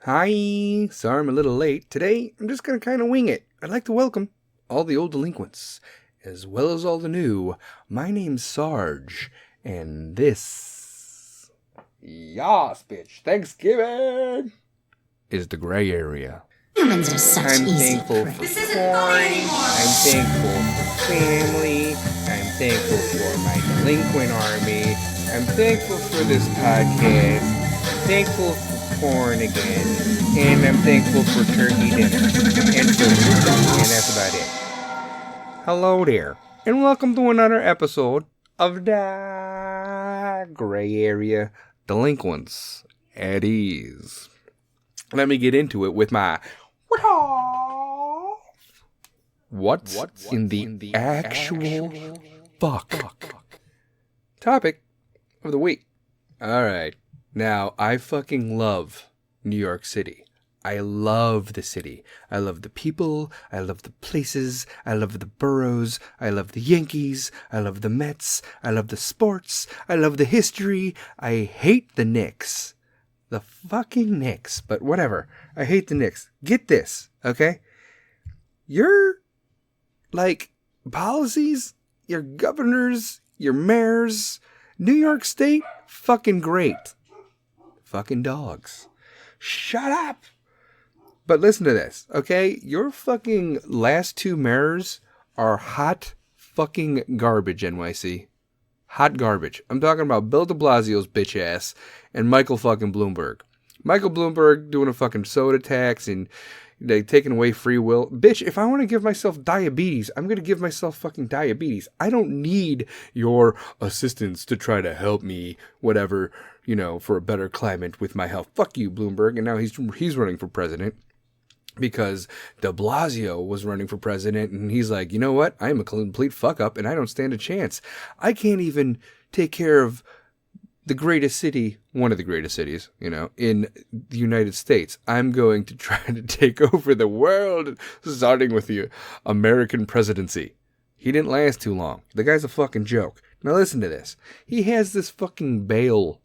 Hi, sorry I'm a little late. Today, I'm just gonna kind of wing it. I'd like to welcome all the old delinquents, as well as all the new. My name's Sarge, and this... Yas, bitch, Thanksgiving! Is the gray area. Humans are such I'm easy thankful for prey. corn, I'm thankful for family, I'm thankful for my delinquent army, I'm thankful for this podcast, I'm thankful for porn again, and I'm thankful for turkey dinner, and food, and that's about it. Hello there, and welcome to another episode of the Gray Area Delinquents at Ease. Let me get into it with my What's in the actual fuck? Topic of the week. Alright. Now, I fucking love New York City. I love the city. I love the people. I love the places. I love the boroughs. I love the Yankees. I love the Mets. I love the sports. I love the history. I hate the Knicks. The fucking Knicks. But whatever. I hate the Knicks. Get this, okay? Your, policies, your governors, your mayors, New York State, fucking great. Fucking dogs. Shut up! But listen to this, okay? Your fucking last two mayors are hot fucking garbage, NYC. Hot garbage. I'm talking about Bill de Blasio's bitch ass and Michael fucking Bloomberg. Michael Bloomberg doing a fucking soda tax and they taking away free will. Bitch, if I want to give myself diabetes, I'm going to give myself fucking diabetes. I don't need your assistance to try to help me, whatever, for a better climate with my health. Fuck you, Bloomberg. And now he's running for president. Because de Blasio was running for president, and he's like, you know what? I am a complete fuck up, and I don't stand a chance. I can't even take care of the greatest city, one of the greatest cities, in the United States. I'm going to try to take over the world, starting with the American presidency. He didn't last too long. The guy's a fucking joke. Now listen to this. He has this fucking bail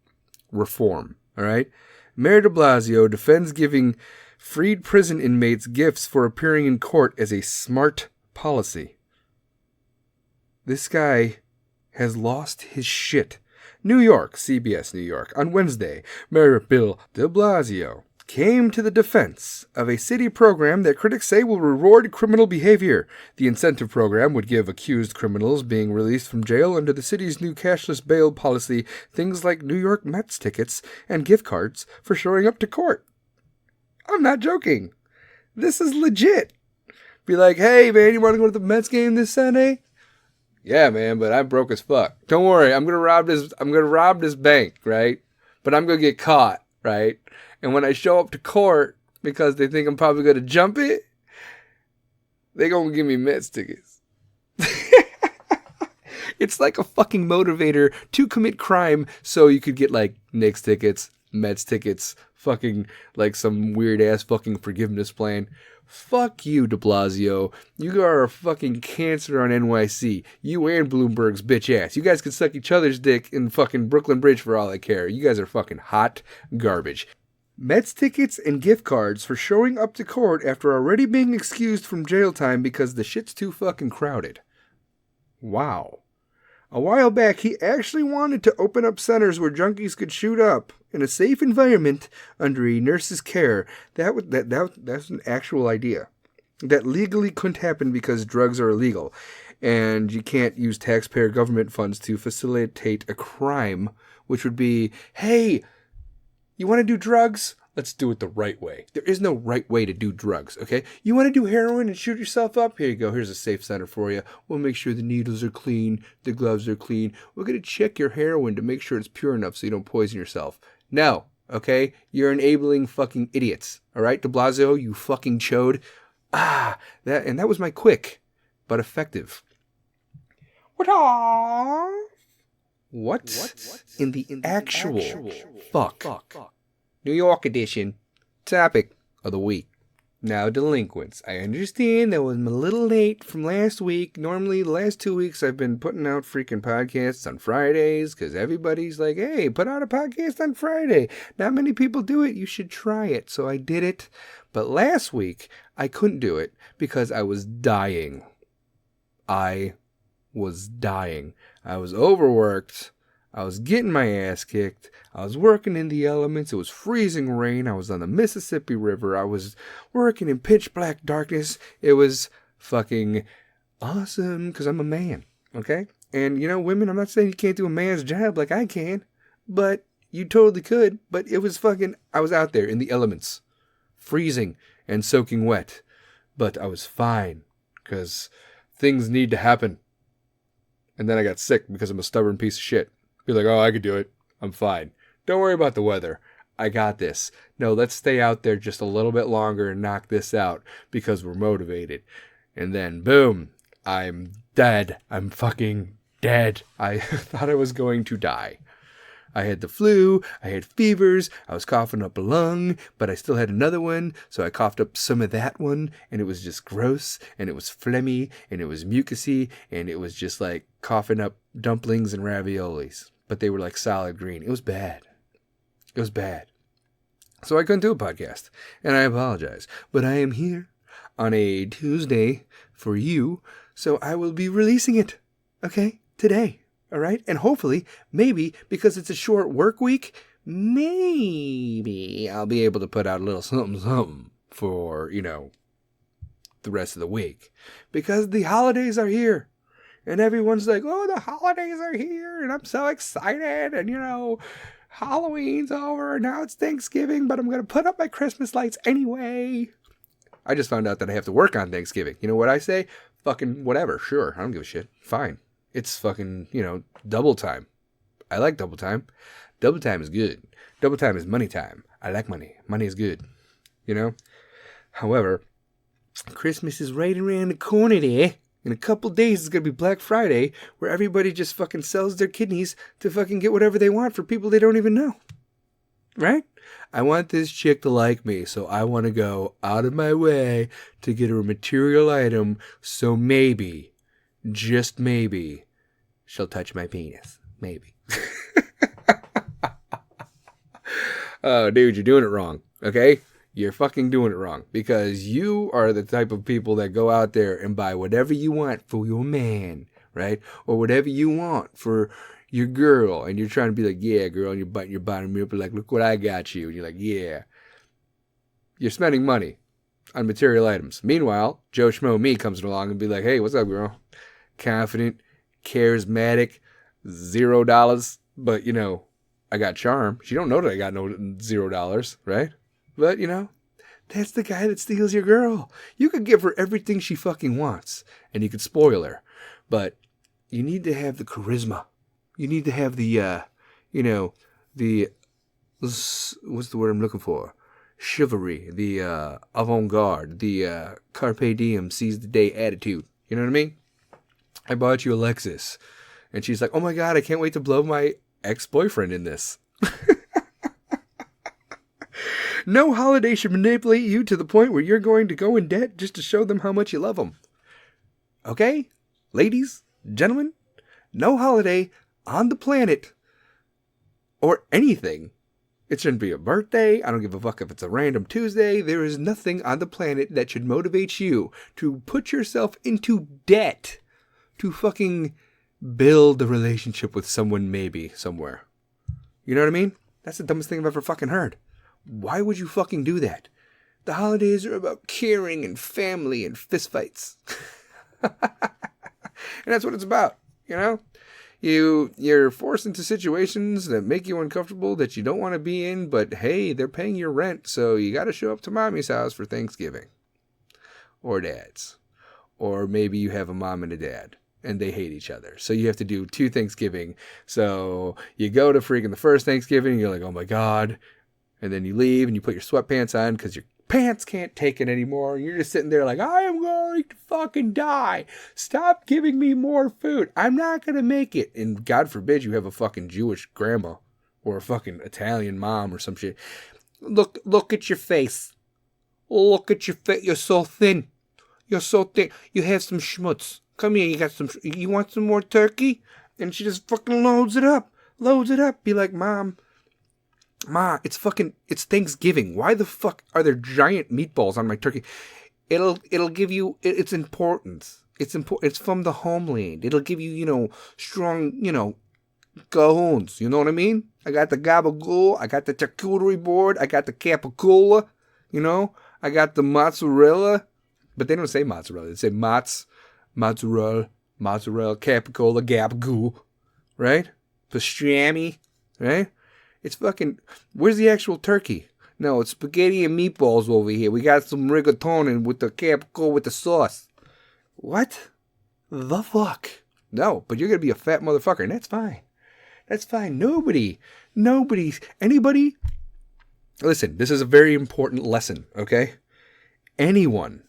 reform, all right? Mayor de Blasio defends giving freed prison inmates gifts for appearing in court as a smart policy. This guy has lost his shit. New York, CBS New York. On Wednesday, Mayor Bill de Blasio came to the defense of a city program that critics say will reward criminal behavior. The incentive program would give accused criminals being released from jail under the city's new cashless bail policy things like New York Mets tickets and gift cards for showing up to court. I'm not joking. This is legit. Be like, hey, man, you want to go to the Mets game this Sunday? Yeah, man, but I'm broke as fuck. Don't worry, I'm gonna rob this bank, right? But I'm gonna get caught, right? And when I show up to court, because they think I'm probably gonna jump it, they gonna give me Mets tickets. It's like a fucking motivator to commit crime so you could get Knicks tickets, Mets tickets, fucking some weird ass fucking forgiveness plan. Fuck you, de Blasio. You are a fucking cancer on NYC. You and Bloomberg's bitch ass. You guys can suck each other's dick in fucking Brooklyn Bridge for all I care. You guys are fucking hot garbage. Mets tickets and gift cards for showing up to court after already being excused from jail time because the shit's too fucking crowded. Wow. A while back, he actually wanted to open up centers where junkies could shoot up in a safe environment under a nurse's care. That's an actual idea. That legally couldn't happen because drugs are illegal. And you can't use taxpayer government funds to facilitate a crime, which would be, hey, you want to do drugs? Let's do it the right way. There is no right way to do drugs, okay? You want to do heroin and shoot yourself up? Here you go. Here's a safe center for you. We'll make sure the needles are clean, the gloves are clean. We're going to check your heroin to make sure it's pure enough so you don't poison yourself. No, okay? You're enabling fucking idiots, all right? De Blasio, you fucking chode. That was my quick but effective. What's in the actual fuck? New York edition. Topic of the week. Now, delinquents. I understand that was a little late from last week. Normally, the last 2 weeks, I've been putting out freaking podcasts on Fridays because everybody's like, hey, put out a podcast on Friday. Not many people do it. You should try it. So I did it. But last week, I couldn't do it because I was dying. I was dying. I was overworked. I was getting my ass kicked. I was working in the elements. It was freezing rain. I was on the Mississippi River. I was working in pitch black darkness. It was fucking awesome because I'm a man, okay? And, you know, women, I'm not saying you can't do a man's job like I can, but you totally could. But it was fucking, I was out there in the elements, freezing and soaking wet. But I was fine because things need to happen. And then I got sick because I'm a stubborn piece of shit. Be like, oh, I could do it. I'm fine. Don't worry about the weather. I got this. No, let's stay out there just a little bit longer and knock this out because we're motivated. And then, boom, I'm dead. I'm fucking dead. I thought I was going to die. I had the flu. I had fevers. I was coughing up a lung, but I still had another one. So I coughed up some of that one, and it was just gross, and it was phlegmy, and it was mucusy, and it was just like coughing up dumplings and raviolis. But they were like solid green. It was bad. It was bad. So I couldn't do a podcast, and I apologize. But I am here on a Tuesday for you, so I will be releasing it, okay, today. All right. And hopefully, maybe because it's a short work week, maybe I'll be able to put out a little something for, you know, the rest of the week. Because the holidays are here. And everyone's like, oh, the holidays are here. And I'm so excited. And, you know, Halloween's over. And now it's Thanksgiving. But I'm going to put up my Christmas lights anyway. I just found out that I have to work on Thanksgiving. You know what I say? Fucking whatever. Sure. I don't give a shit. Fine. It's fucking, you know, double time. I like double time. Double time is good. Double time is money time. I like money. Money is good. You know? However, Christmas is right around the corner there. In a couple days, it's going to be Black Friday, where everybody just fucking sells their kidneys to fucking get whatever they want for people they don't even know. Right? I want this chick to like me, so I want to go out of my way to get her a material item, so maybe, just maybe, she'll touch my penis. Maybe. Oh, dude, you're doing it wrong, okay? You're fucking doing it wrong. Because you are the type of people that go out there and buy whatever you want for your man, right? Or whatever you want for your girl. And you're trying to be like, yeah, girl, and you're biting your bottom lip, like, look what I got you. And you're like, yeah. You're spending money on material items. Meanwhile, Joe Schmo me comes along and be like, hey, what's up, girl? Confident, charismatic, $0, but, you know, I got charm. She don't know that I got no $0, right? But, you know, that's the guy that steals your girl. You could give her everything she fucking wants, and you could spoil her. But you need to have the charisma. You need to have the, you know, the, what's the word I'm looking for? Chivalry, the avant-garde, the carpe diem, seize the day attitude. You know what I mean? I bought you a Lexus. And she's like, oh my God, I can't wait to blow my ex-boyfriend in this. No holiday should manipulate you to the point where you're going to go in debt just to show them how much you love them. Okay? Ladies, gentlemen, no holiday on the planet or anything. It shouldn't be a birthday. I don't give a fuck if it's a random Tuesday. There is nothing on the planet that should motivate you to put yourself into debt to fucking build a relationship with someone maybe somewhere. You know what I mean? That's the dumbest thing I've ever fucking heard. Why would you fucking do that? The holidays are about caring and family and fistfights. And that's what it's about, you know? You're forced into situations that make you uncomfortable that you don't want to be in, but hey, they're paying your rent, so you got to show up to mommy's house for Thanksgiving. Or dad's. Or maybe you have a mom and a dad, and they hate each other. So you have to do 2 Thanksgiving. So you go to freaking the first Thanksgiving, and you're like, oh my God. And then you leave, and you put your sweatpants on because your pants can't take it anymore. You're just sitting there like, I am going to fucking die. Stop giving me more food. I'm not going to make it. And God forbid you have a fucking Jewish grandma or a fucking Italian mom or some shit. Look at your face. Look at your face. You're so thin. You're so thin. You have some schmutz. Come here. You want some more turkey? And she just fucking loads it up. Be like, Mom, Ma, it's Thanksgiving. Why the fuck are there giant meatballs on my turkey? It'll give you, it's important. It's from the homeland. It'll give you, strong, cajones. You know what I mean? I got the gabagool. I got the charcuterie board. I got the capicola. I got the mozzarella. But they don't say mozzarella. They say mozzarella, capicola, gabagool. Right? Pastrami. Right? It's fucking... Where's the actual turkey? No, it's spaghetti and meatballs over here. We got some rigatoni with the capicola with the sauce. What the fuck? No, but you're going to be a fat motherfucker, and that's fine. That's fine. Anybody... Listen, this is a very important lesson, okay? Anyone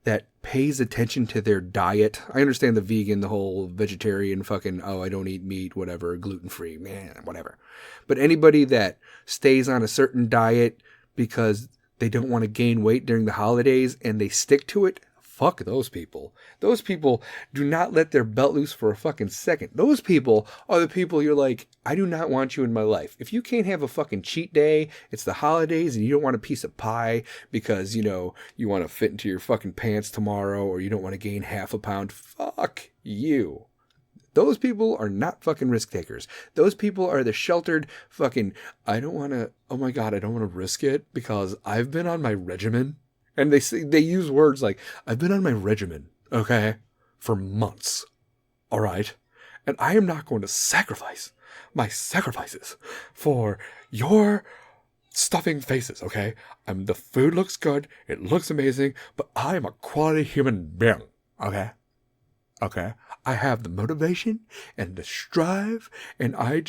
that pays attention to their diet... I understand the vegan, the whole vegetarian fucking, I don't eat meat, whatever, gluten-free, man, whatever. But anybody that stays on a certain diet because they don't want to gain weight during the holidays and they stick to it, fuck those people. Those people do not let their belt loose for a fucking second. Those people are the people you're like, I do not want you in my life. If you can't have a fucking cheat day, it's the holidays and you don't want a piece of pie because, you want to fit into your fucking pants tomorrow or you don't want to gain half a pound, fuck you. Those people are not fucking risk takers. Those people are the sheltered fucking, I don't want to risk it because I've been on my regimen. And they use words like, I've been on my regimen, okay, for months, all right? And I am not going to sacrifice my sacrifices for your stuffing faces, okay? The food looks good, it looks amazing, but I am a quality human being, okay? Okay? I have the motivation and the strive, and I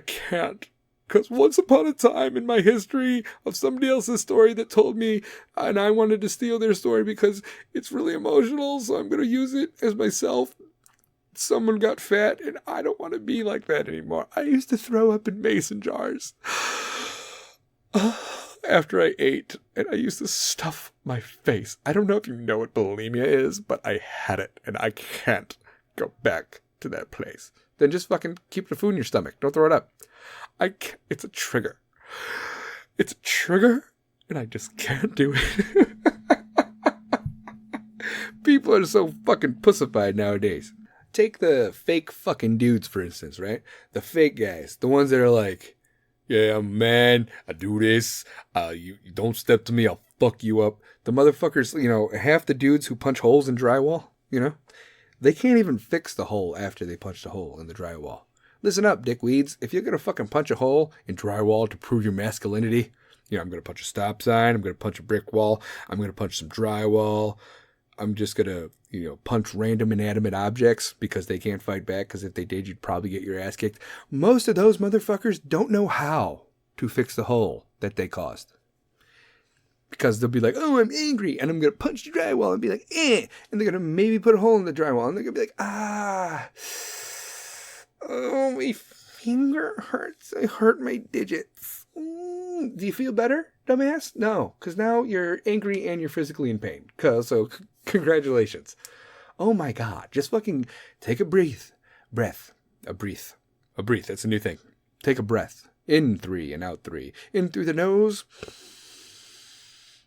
can't. Because once upon a time in my history of somebody else's story that told me, and I wanted to steal their story because it's really emotional, so I'm going to use it as myself. Someone got fat, and I don't want to be like that anymore. I used to throw up in mason jars after I ate, and I used to stuff my face. I don't know if you know what bulimia is, but I had it, and I can't go back to that place. Then just fucking keep the food in your stomach. Don't throw it up. It's a trigger. It's a trigger, and I just can't do it. People are so fucking pussified nowadays. Take the fake fucking dudes, for instance, right? The fake guys. The ones that are like, yeah, I'm a man, I do this, you don't step to me, I'll fuck you up. The motherfuckers, half the dudes who punch holes in drywall, they can't even fix the hole after they punched a hole in the drywall. Listen up, dickweeds. If you're going to fucking punch a hole in drywall to prove your masculinity, I'm going to punch a stop sign, I'm going to punch a brick wall, I'm going to punch some drywall, I'm just going to, punch random inanimate objects because they can't fight back, because if they did, you'd probably get your ass kicked. Most of those motherfuckers don't know how to fix the hole that they caused. Because they'll be like, oh, I'm angry, and I'm going to punch the drywall and be like, eh, and they're going to maybe put a hole in the drywall, and they're going to be like, oh, my finger hurts. I hurt my digits. Do you feel better, dumbass? No, because now you're angry and you're physically in pain. So congratulations. Oh my God. Just fucking take a breath. A breath. That's a new thing. Take a breath. In 3 and out 3. In through the nose.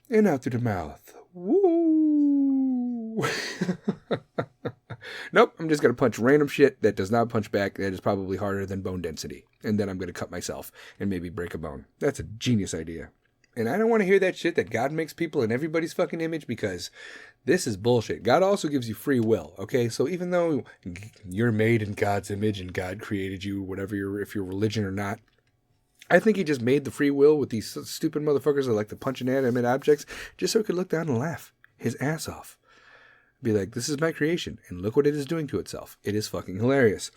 And out through the mouth. Woo! Nope, I'm just going to punch random shit that does not punch back. That is probably harder than bone density. And then I'm going to cut myself and maybe break a bone. That's a genius idea. And I don't want to hear that shit that God makes people in everybody's fucking image, because this is bullshit. God also gives you free will, okay? So even though you're made in God's image and God created you, if you're religion or not, I think he just made the free will with these stupid motherfuckers that like to punch inanimate objects just so he could look down and laugh his ass off. Be like, this is my creation, and look what it is doing to itself. It is fucking hilarious.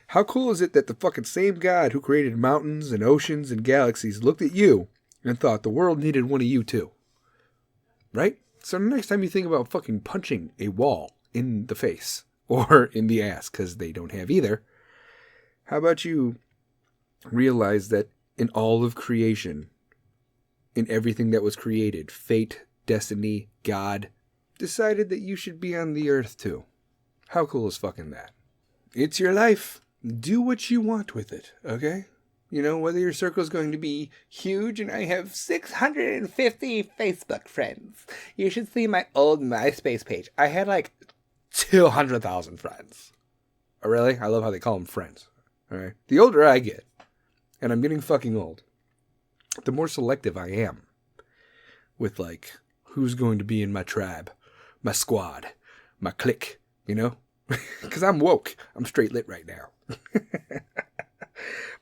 How cool is it that the fucking same God who created mountains and oceans and galaxies looked at you and thought the world needed one of you too? Right? So the next time you think about fucking punching a wall in the face or in the ass, because they don't have either, how about you realize that in all of creation, in everything that was created, fate, destiny, God, decided that you should be on the earth too. How cool is fucking that? It's your life. Do what you want with it, okay? You know, whether your circle is going to be huge, and I have 650 Facebook friends. You should see my old MySpace page. I had like 200,000 friends. Oh, really? I love how they call them friends. All right. The older I get, and I'm getting fucking old, the more selective I am with like who's going to be in my tribe, my squad, my clique, you know? Because I'm woke. I'm straight lit right now.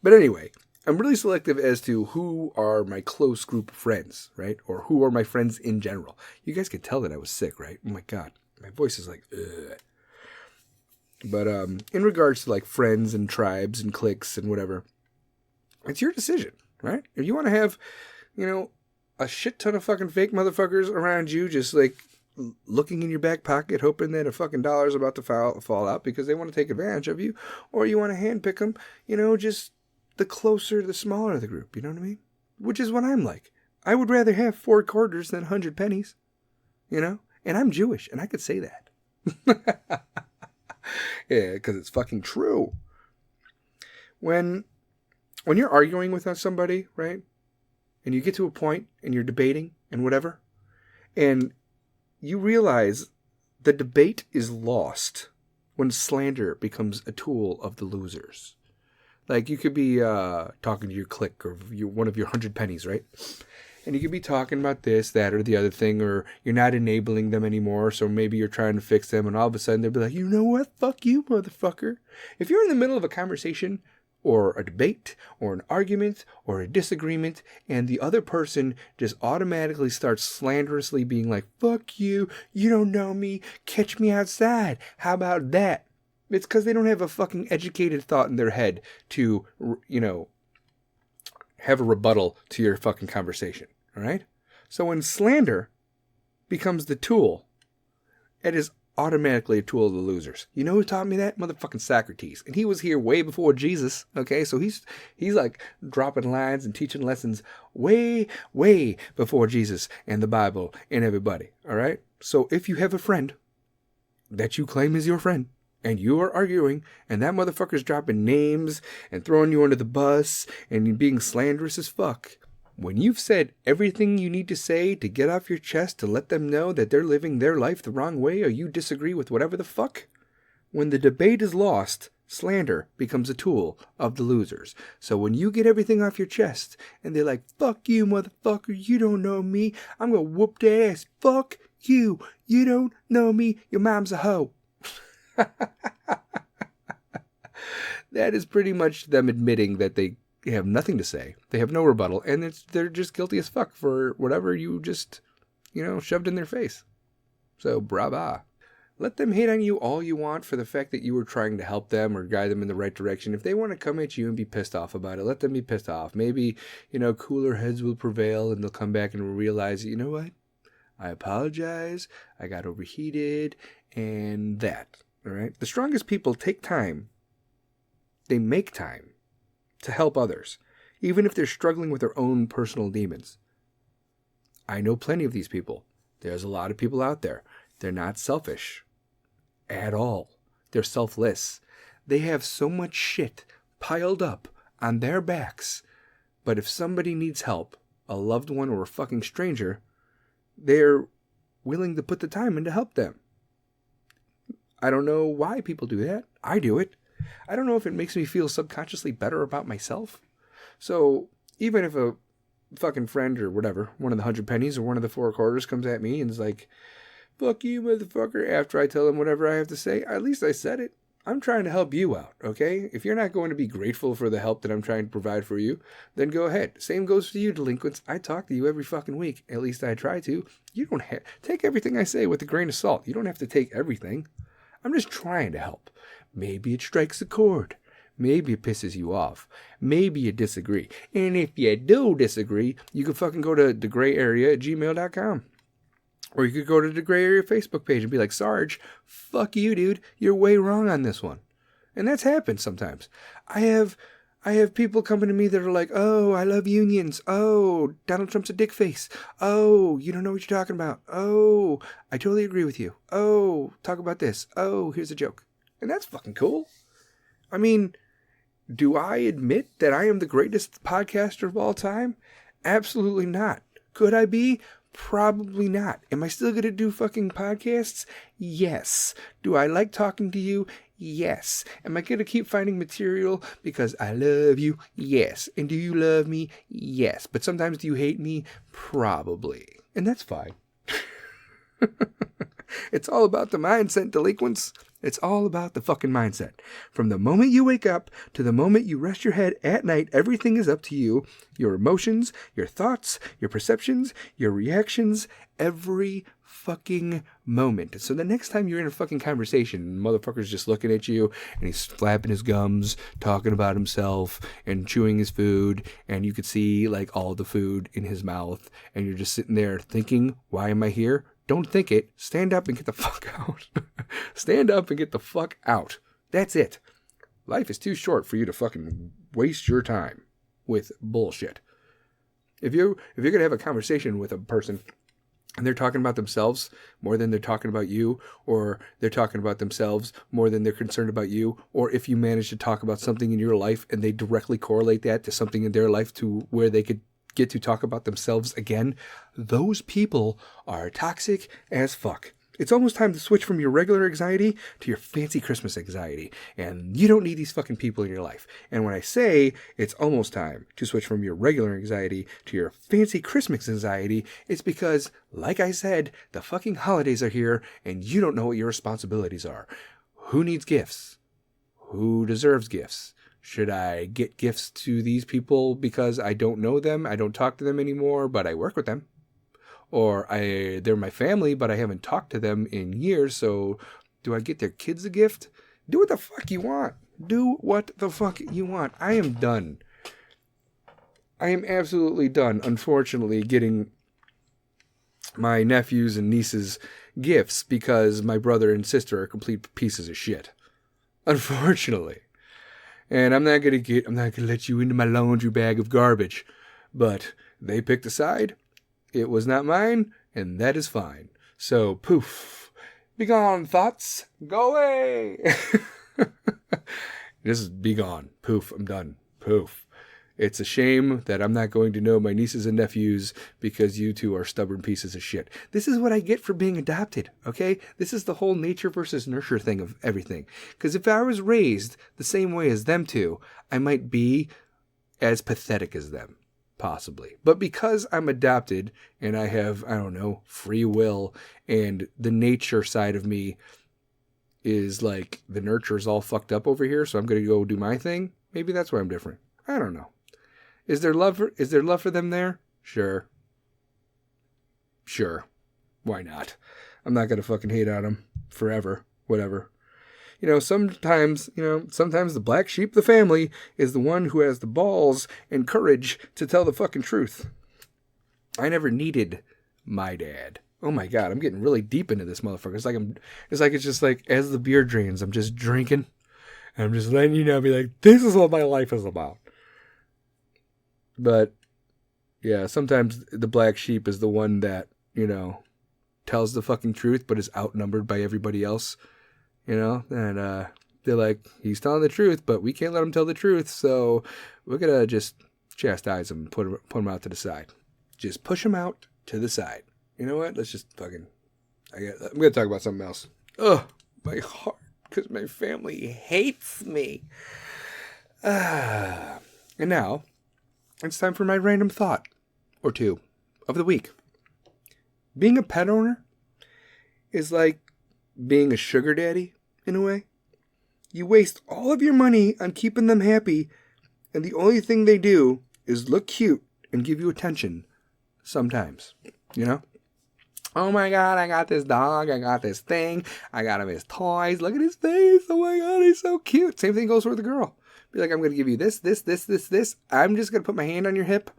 But anyway, I'm really selective as to who are my close group of friends, right? Or who are my friends in general. You guys can tell that I was sick, right? Oh my God. My voice is like, ugh. But in regards to like friends and tribes and cliques and whatever, it's your decision, right? If you want to have, you know, a shit ton of fucking fake motherfuckers around you just like looking in your back pocket, hoping that a fucking dollar's about to fall out because they want to take advantage of you, or you want to handpick them, you know, just the closer, the smaller the group, you know what I mean? Which is what I'm like. I would rather have 4 quarters than 100 pennies, you know? And I'm Jewish, and I could say that. Yeah, because it's fucking true. When you're arguing with somebody, right? And you get to a point, and you're debating, and whatever, and you realize the debate is lost when slander becomes a tool of the losers. Like, you could be talking to your clique or one of your 100 pennies, right? And you could be talking about this, that, or the other thing, or you're not enabling them anymore, so maybe you're trying to fix them, and all of a sudden they'll be like, you know what? Fuck you, motherfucker. If you're in the middle of a conversation, or a debate, or an argument, or a disagreement, and the other person just automatically starts slanderously being like, fuck you, you don't know me, catch me outside, how about that? It's because they don't have a fucking educated thought in their head to, you know, have a rebuttal to your fucking conversation, all right? So when slander becomes the tool, it is automatically a tool of the losers. You know who taught me that? Motherfucking Socrates. And he was here way before Jesus, okay? So he's like dropping lines and teaching lessons way, way before Jesus and the Bible and everybody, all right? So if you have a friend that you claim is your friend, and you are arguing, and that motherfucker's dropping names and throwing you under the bus and being slanderous as fuck, when you've said everything you need to say to get off your chest to let them know that they're living their life the wrong way or you disagree with whatever the fuck, when the debate is lost, slander becomes a tool of the losers. So when you get everything off your chest and they're like, fuck you, motherfucker, you don't know me, I'm gonna whoop that ass, fuck you, you don't know me, your mom's a hoe. That is pretty much them admitting that they have nothing to say. They have no rebuttal, and they're just guilty as fuck for whatever you just, you know, shoved in their face. So, brava. Let them hate on you all you want for the fact that you were trying to help them or guide them in the right direction. If they want to come at you and be pissed off about it, let them be pissed off. Maybe, you know, cooler heads will prevail and they'll come back and realize, you know what? I apologize. I got overheated and that. All right. The strongest people take time. They make time to help others, even if they're struggling with their own personal demons. I know plenty of these people. There's a lot of people out there. They're not selfish at all. They're selfless. They have so much shit piled up on their backs. But if somebody needs help, a loved one or a fucking stranger, they're willing to put the time in to help them. I don't know why people do that. I do it. I don't know if it makes me feel subconsciously better about myself. So even if a fucking friend or whatever, one of the 100 pennies or one of the 4 quarters comes at me and is like, fuck you, motherfucker, after I tell them whatever I have to say, at least I said it. I'm trying to help you out, okay? If you're not going to be grateful for the help that I'm trying to provide for you, then go ahead. Same goes for you, delinquents. I talk to you every fucking week. At least I try to. You don't have... Take everything I say with a grain of salt. You don't have to take everything. I'm just trying to help. Maybe it strikes a chord. Maybe it pisses you off. Maybe you disagree. And if you do disagree, you can fucking go to thegrayarea@gmail.com. Or you could go to the Gray Area Facebook page and be like, Sarge, fuck you, dude. You're way wrong on this one. And that's happened sometimes. I have I have people coming to me that are like, oh, I love unions. Oh, Donald Trump's a dick face. Oh, you don't know what you're talking about. Oh, I totally agree with you. Oh, talk about this. Oh, here's a joke. And that's fucking cool. I mean, do I admit that I am the greatest podcaster of all time? Absolutely not. Could I be? Probably not. Am I still going to do fucking podcasts? Yes. Do I like talking to you? Yes. Am I going to keep finding material because I love you? Yes. And do you love me? Yes. But sometimes do you hate me? Probably. And that's fine. It's all about the mindset, delinquents. It's all about the fucking mindset. From the moment you wake up to the moment you rest your head at night, everything is up to you. Your emotions, your thoughts, your perceptions, your reactions, every fucking moment. So the next time you're in a fucking conversation, motherfucker's just looking at you and he's flapping his gums, talking about himself and chewing his food, and you could see like all the food in his mouth, and you're just sitting there thinking, why am I here? Don't think it. Stand up and get the fuck out. Stand up and get the fuck out. That's it. Life is too short for you to fucking waste your time with bullshit. If you're going to have a conversation with a person and they're talking about themselves more than they're talking about you, or they're talking about themselves more than they're concerned about you, or if you manage to talk about something in your life and they directly correlate that to something in their life to where they could get to talk about themselves again, those people are toxic as fuck. It's almost time to switch from your regular anxiety to your fancy Christmas anxiety. And you don't need these fucking people in your life. And when I say it's almost time to switch from your regular anxiety to your fancy Christmas anxiety, it's because, like I said, the fucking holidays are here and you don't know what your responsibilities are. Who needs gifts? Who deserves gifts? Should I get gifts to these people because I don't know them, I don't talk to them anymore, but I work with them? Or they're my family, but I haven't talked to them in years, so do I get their kids a gift? Do what the fuck you want. Do what the fuck you want. I am done. I am absolutely done, unfortunately, getting my nephews and nieces gifts because my brother and sister are complete pieces of shit. Unfortunately. And I'm not gonna let you into my laundry bag of garbage. But they picked a side. It was not mine, and that is fine. So, poof. Be gone, thoughts. Go away. This is be gone. Poof. I'm done. Poof. It's a shame that I'm not going to know my nieces and nephews because you two are stubborn pieces of shit. This is what I get for being adopted, okay? This is the whole nature versus nurture thing of everything. Because if I was raised the same way as them two, I might be as pathetic as them, possibly. But because I'm adopted and I have, I don't know, free will, and the nature side of me is like the nurture is all fucked up over here, so I'm going to go do my thing, maybe that's why I'm different. I don't know. Is there love for them there? Sure. Why not? I'm not gonna fucking hate on them forever. Whatever. Sometimes the black sheep of the family is the one who has the balls and courage to tell the fucking truth. I never needed my dad. Oh my God, I'm getting really deep into this motherfucker. It's just like as the beer drains, I'm just drinking. And I'm just letting you know, be like, this is what my life is about. But, yeah, sometimes the black sheep is the one that, tells the fucking truth, but is outnumbered by everybody else, and they're like, he's telling the truth, but we can't let him tell the truth, so we're going to just chastise him and put him out to the side. Just push him out to the side. You know what? Let's just fucking, I'm going to talk about something else. Ugh, my heart, because my family hates me. And now, it's time for my random thought, or two, of the week. Being a pet owner is like being a sugar daddy, in a way. You waste all of your money on keeping them happy, and the only thing they do is look cute and give you attention, sometimes, Oh my God, I got this dog, I got this thing, I got him his toys, look at his face, oh my God, he's so cute. Same thing goes for the girl. Be like, I'm going to give you this. I'm just going to put my hand on your hip,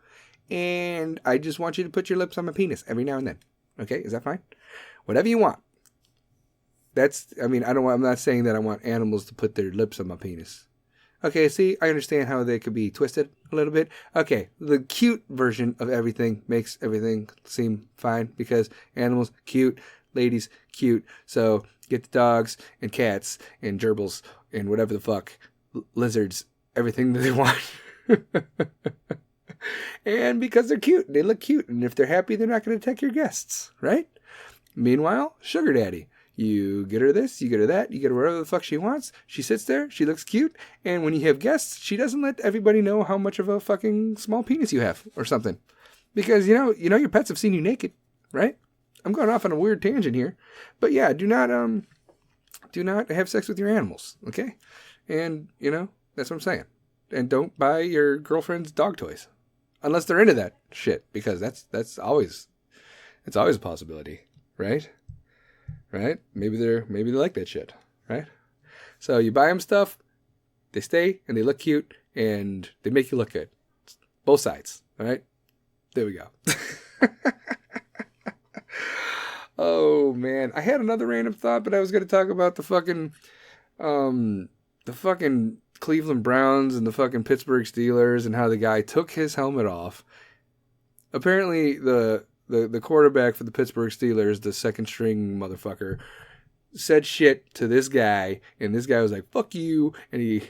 and I just want you to put your lips on my penis every now and then. Okay, is that fine? Whatever you want. I'm not saying that I want animals to put their lips on my penis. Okay, see, I understand how they could be twisted a little bit. Okay, the cute version of everything makes everything seem fine because animals, cute, ladies, cute. So get the dogs and cats and gerbils and whatever the fuck, lizards, everything that they want. And because they're cute, they look cute. And if they're happy, they're not going to attack your guests, right? Meanwhile, sugar daddy. You get her this, you get her that, you get her whatever the fuck she wants. She sits there, she looks cute, and when you have guests, she doesn't let everybody know how much of a fucking small penis you have or something. Because, you know your pets have seen you naked, right? I'm going off on a weird tangent here. But yeah, do not have sex with your animals, okay? And, that's what I'm saying. And don't buy your girlfriend's dog toys. Unless they're into that shit, because that's always a possibility, right? Right? Maybe they like that shit, right? So you buy them stuff, they stay, and they look cute, and they make you look good. Both sides, all right? There we go. Oh, man. I had another random thought, but I was going to talk about the fucking Cleveland Browns and the fucking Pittsburgh Steelers and how the guy took his helmet off. Apparently, the quarterback for the Pittsburgh Steelers, the second string motherfucker, said shit to this guy, and this guy was like, fuck you, and he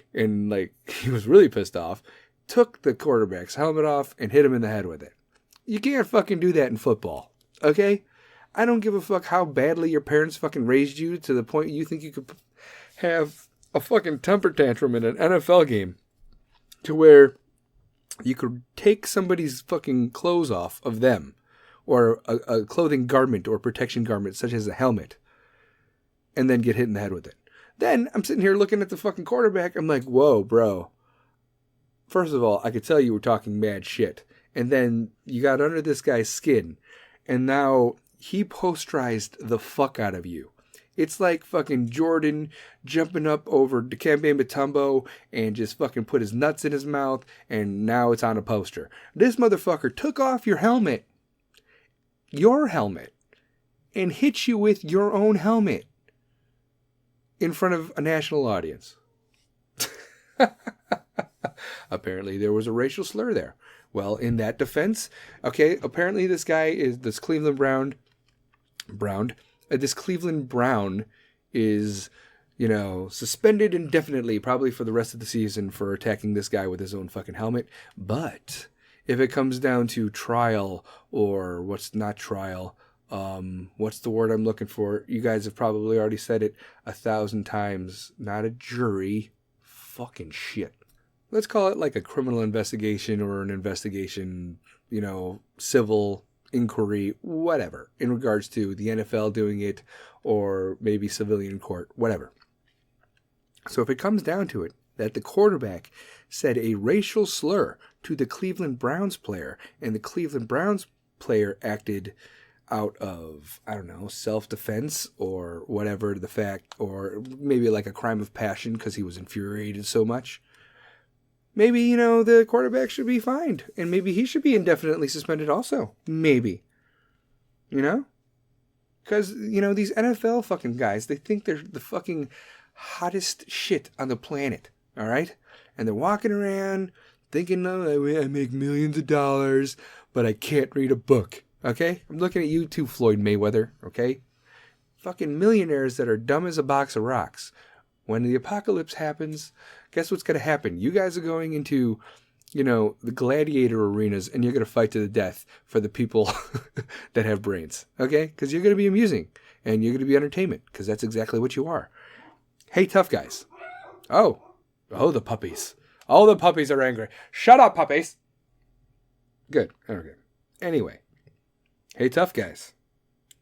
was really pissed off, took the quarterback's helmet off and hit him in the head with it. You can't fucking do that in football, okay? I don't give a fuck how badly your parents fucking raised you to the point you think you could have a fucking temper tantrum in an NFL game to where you could take somebody's fucking clothes off of them, or a clothing garment or protection garment such as a helmet, and then get hit in the head with it. Then I'm sitting here looking at the fucking quarterback. I'm like, whoa, bro. First of all, I could tell you were talking mad shit. And then you got under this guy's skin, and now he posterized the fuck out of you. It's like fucking Jordan jumping up over Dikembe Mutombo and just fucking put his nuts in his mouth, and now it's on a poster. This motherfucker took off your helmet, and hit you with your own helmet in front of a national audience. Apparently there was a racial slur there. Well, in that defense, okay, apparently this Cleveland Brown is, suspended indefinitely, probably for the rest of the season for attacking this guy with his own fucking helmet. But if it comes down to trial, or what's not trial, what's the word I'm looking for? You guys have probably already said it 1,000 times. Not a jury. Fucking shit. Let's call it like a criminal investigation or an investigation, civil inquiry, whatever, in regards to the NFL doing it, or maybe civilian court, whatever. So if it comes down to it, that the quarterback said a racial slur to the Cleveland Browns player, and the Cleveland Browns player acted out of, I don't know, self-defense or whatever the fact, or maybe like a crime of passion because he was infuriated so much, maybe, the quarterback should be fined, and maybe he should be indefinitely suspended also. Maybe. Because, these NFL fucking guys, they think they're the fucking hottest shit on the planet, all right? And they're walking around thinking, I make millions of dollars, but I can't read a book, okay? I'm looking at you too, Floyd Mayweather, okay? Fucking millionaires that are dumb as a box of rocks. When the apocalypse happens, guess what's going to happen? You guys are going into, the gladiator arenas, and you're going to fight to the death for the people that have brains, okay? Because you're going to be amusing, and you're going to be entertainment, because that's exactly what you are. Hey, tough guys. Oh, the puppies. Oh, the puppies are angry. Shut up, puppies. Good. Okay. Anyway. Hey, tough guys.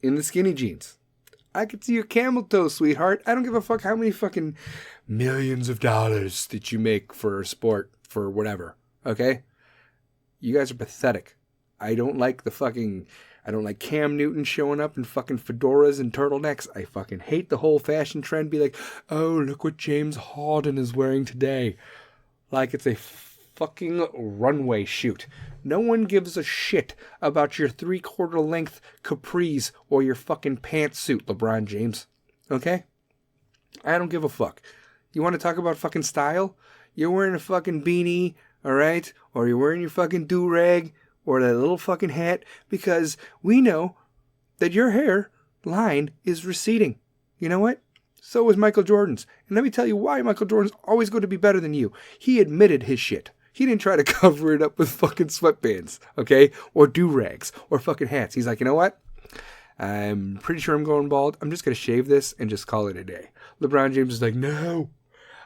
In the skinny jeans. I could see your camel toe, sweetheart. I don't give a fuck how many fucking millions of dollars that you make for a sport, for whatever. Okay? You guys are pathetic. I don't like Cam Newton showing up in fucking fedoras and turtlenecks. I fucking hate the whole fashion trend. Be like, oh, look what James Harden is wearing today. Like it's a fucking runway shoot. No one gives a shit about your 3/4 length capris or your fucking pantsuit, LeBron James. Okay? I don't give a fuck. You want to talk about fucking style? you're wearing a fucking beanie, all right? Or you're wearing your fucking do-rag or that little fucking hat, because we know that your hair line is receding. You know what? So is Michael Jordan's. And let me tell you why Michael Jordan's always going to be better than you. He admitted his shit. He didn't try to cover it up with fucking sweatbands, okay? Or do-rags or fucking hats. He's like, you know what? I'm pretty sure I'm going bald. I'm just going to shave this and just call it a day. LeBron James is like, no,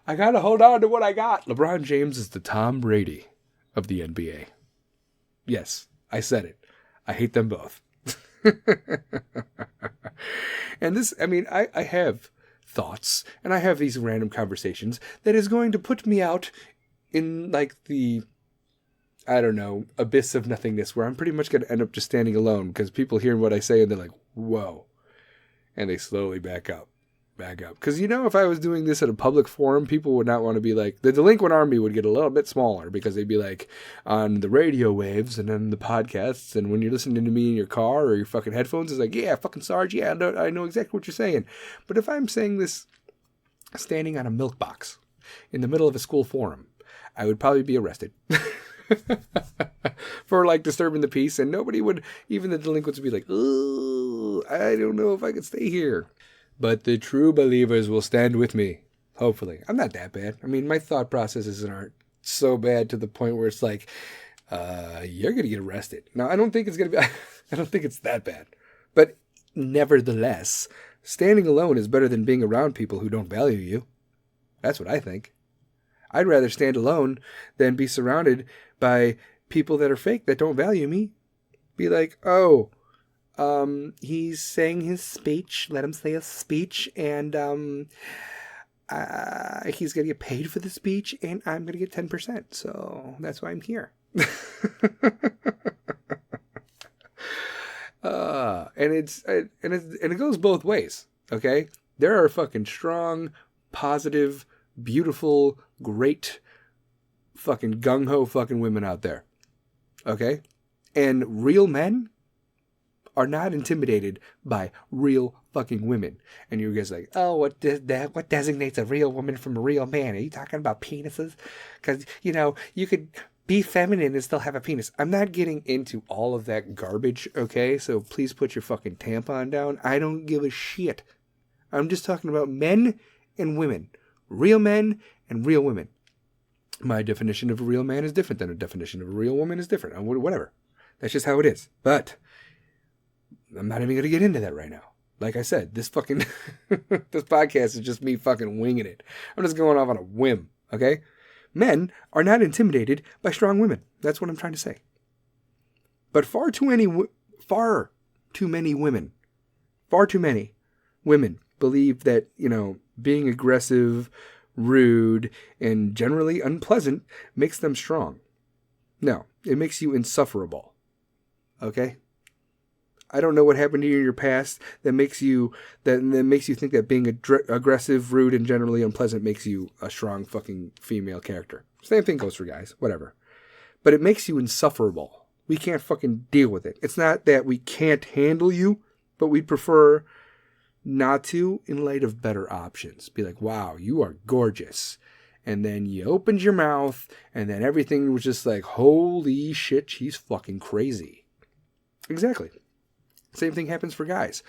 I got to hold on to what I got. LeBron James is the Tom Brady of the NBA. Yes, I said it. I hate them both. And this, I mean, I have thoughts and I have these random conversations that is going to put me out in like the, I don't know, abyss of nothingness where I'm pretty much going to end up just standing alone because people hear what I say and they're like, whoa. And they slowly back up. Because, you know, if I was doing this at a public forum, people would not want to be like, the delinquent army would get a little bit smaller because they'd be like on the radio waves and then the podcasts. And when you're listening to me in your car or your fucking headphones, it's like, yeah, fucking Sarge, yeah, I know exactly what you're saying. But if I'm saying this standing on a milk box in the middle of a school forum, I would probably be arrested. For like disturbing the peace, and nobody would, even the delinquents would be like, oh, I don't know if I could stay here. But the true believers will stand with me, hopefully. I'm not that bad. I mean, my thought processes aren't so bad to the point where it's like, you're going to get arrested. Now, I don't think it's going to be, I don't think it's that bad. But nevertheless, standing alone is better than being around people who don't value you. That's what I think. I'd rather stand alone than be surrounded by people that are fake, that don't value me. Be like, oh, he's saying his speech. Let him say his speech. And he's going to get paid for the speech. And I'm going to get 10%. So that's why I'm here. And it goes both ways. Okay. There are fucking strong, positive, beautiful, great, fucking gung-ho fucking women out there. Okay? And real men are not intimidated by real fucking women. And you guys are like, oh, what designates a real woman from a real man? Are you talking about penises? Because, you know, you could be feminine and still have a penis. I'm not getting into all of that garbage, okay? So please put your fucking tampon down. I don't give a shit. I'm just talking about men and women. Real men and real women. My definition of a real man is different than a definition of a real woman is different. Whatever. That's just how it is. But I'm not even going to get into that right now. Like I said, this fucking this podcast is just me fucking winging it. I'm just going off on a whim. Okay? Men are not intimidated by strong women. That's what I'm trying to say. But far too many women believe that, you know, being aggressive, rude, and generally unpleasant makes them strong. No, it makes you insufferable. Okay? I don't know what happened to you in your past that makes you think that being aggressive, rude, and generally unpleasant makes you a strong fucking female character. Same thing goes for guys, whatever. But it makes you insufferable. We can't fucking deal with it. It's not that we can't handle you, but we'd prefer not to in light of better options. Be like, wow, you are gorgeous. And then you opened your mouth and then everything was just like, holy shit, she's fucking crazy. Exactly. Same thing happens for guys.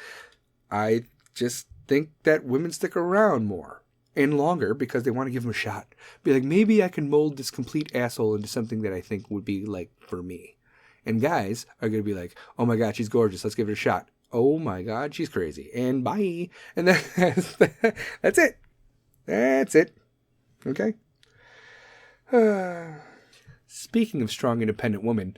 I just think that women stick around more and longer because they want to give them a shot. Be like, maybe I can mold this complete asshole into something that I think would be like for me. And guys are going to be like, oh my God, she's gorgeous. Let's give it a shot. Oh my God, she's crazy. And bye. And that's it. That's it. Okay? Speaking of strong, independent women,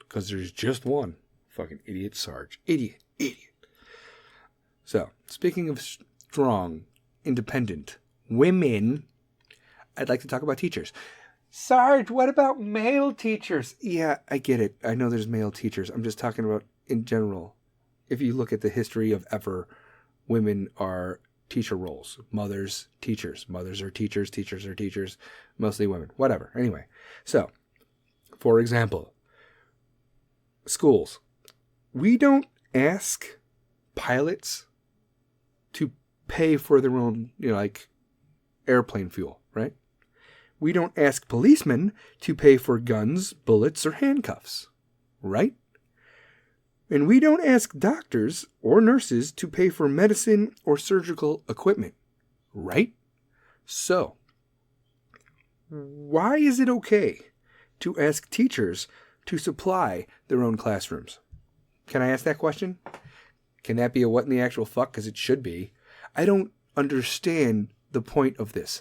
because there's just one. Fucking idiot Sarge. Idiot. So, speaking of strong, independent women, I'd like to talk about teachers. Sarge, what about male teachers? Yeah, I get it. I know there's male teachers. I'm just talking about in general. If you look at the history of ever, women are teacher roles. Mothers, teachers. Mothers are teachers. Teachers are teachers. Mostly women. Whatever. Anyway. So, for example, schools. We don't ask pilots to pay for their own, like airplane fuel, right? We don't ask policemen to pay for guns, bullets, or handcuffs, right? And we don't ask doctors or nurses to pay for medicine or surgical equipment, right? So, why is it okay to ask teachers to supply their own classrooms? Can I ask that question? Can that be a what in the actual fuck? Because it should be. I don't understand the point of this.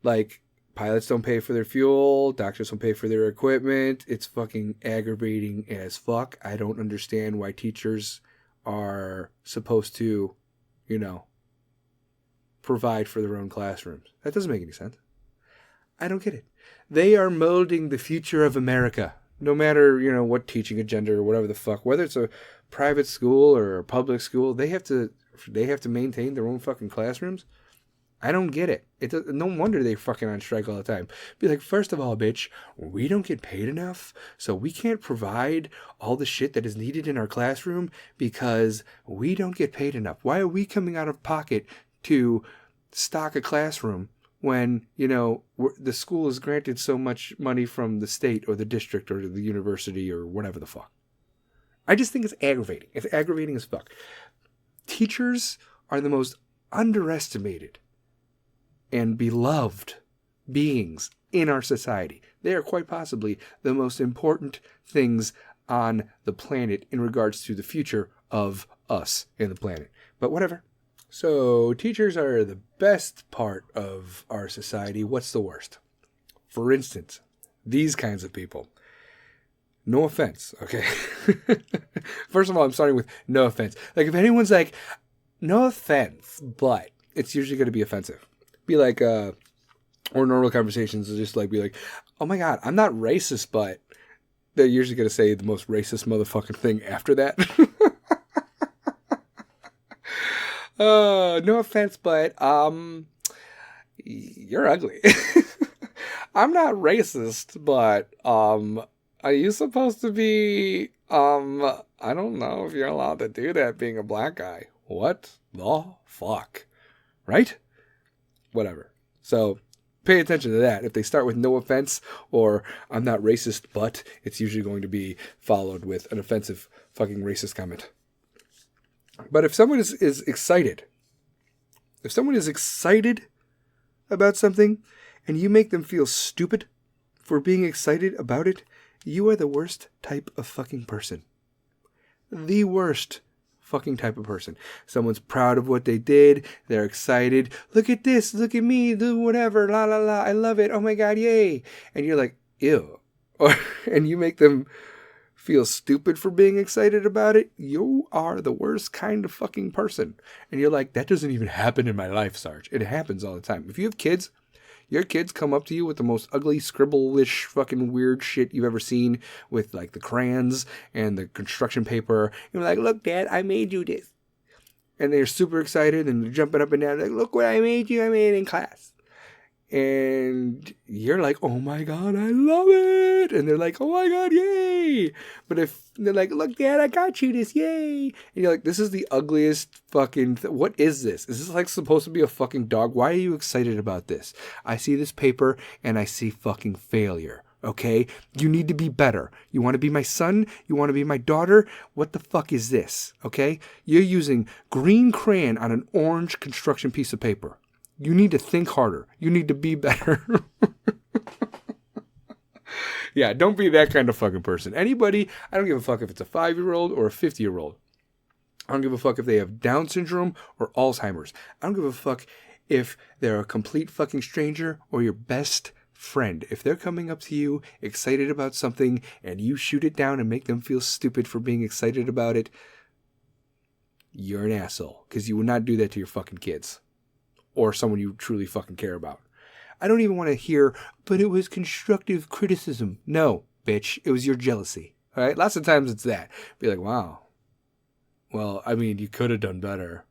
Like, pilots don't pay for their fuel, doctors don't pay for their equipment. It's fucking aggravating as fuck. I don't understand why teachers are supposed to, provide for their own classrooms. That doesn't make any sense. I don't get it. They are molding the future of America. No matter, what teaching agenda or whatever the fuck, whether it's a private school or a public school, they have to maintain their own fucking classrooms. I don't get it. No wonder they're fucking on strike all the time. Be like, first of all, bitch, we don't get paid enough, so we can't provide all the shit that is needed in our classroom because we don't get paid enough. Why are we coming out of pocket to stock a classroom when, the school is granted so much money from the state or the district or the university or whatever the fuck? I just think it's aggravating. It's aggravating as fuck. Teachers are the most underestimated and beloved beings in our society. They are quite possibly the most important things on the planet in regards to the future of us and the planet. But whatever. So, teachers are the best part of our society. What's the worst? For instance, these kinds of people. No offense, okay? First of all, I'm starting with no offense. Like, if anyone's like, no offense, but it's usually going to be offensive. Be like, or normal conversations is just like, be like, oh my God, I'm not racist, but they're usually going to say the most racist motherfucking thing after that. No offense, but, you're ugly. I'm not racist, but, are you supposed to be, I don't know if you're allowed to do that being a black guy. What the fuck? Right? Whatever. So, pay attention to that. If they start with no offense or I'm not racist, but it's usually going to be followed with an offensive fucking racist comment. But if someone is excited, about something and you make them feel stupid for being excited about it, you are the worst type of fucking person. The worst fucking type of person. Someone's proud of what they did. They're excited. Look at this. Look at me. Do whatever. La la la. I love it. Oh my God. Yay. And you're like, ew. And you make them feel stupid for being excited about it. You are the worst kind of fucking person. And you're like, that doesn't even happen in my life, Sarge. It happens all the time. If you have kids, your kids come up to you with the most ugly, scribble-ish fucking weird shit you've ever seen with like the crayons and the construction paper. And you're like, look, Dad, I made you this. And they're super excited and they're jumping up and down like, look what I made you. I made it in class. And you're like, oh my God, I love it. And they're like, oh my God, yay. But if they're like, look, Dad, I got you this, yay. And you're like, this is the ugliest fucking, what is this? Is this like supposed to be a fucking dog? Why are you excited about this? I see this paper and I see fucking failure. Okay? You need to be better. You want to be my son? You want to be my daughter? What the fuck is this? Okay? You're using green crayon on an orange construction piece of paper. You need to think harder. You need to be better. Yeah, don't be that kind of fucking person. Anybody, I don't give a fuck if it's a 5-year-old or a 50-year-old. I don't give a fuck if they have Down syndrome or Alzheimer's. I don't give a fuck if they're a complete fucking stranger or your best friend. If they're coming up to you excited about something and you shoot it down and make them feel stupid for being excited about it, you're an asshole. Because you would not do that to your fucking kids. Or someone you truly fucking care about. I don't even want to hear, but it was constructive criticism. No, bitch, it was your jealousy. All right? Lots of times it's that. Be like, wow. Well, I mean, you could have done better.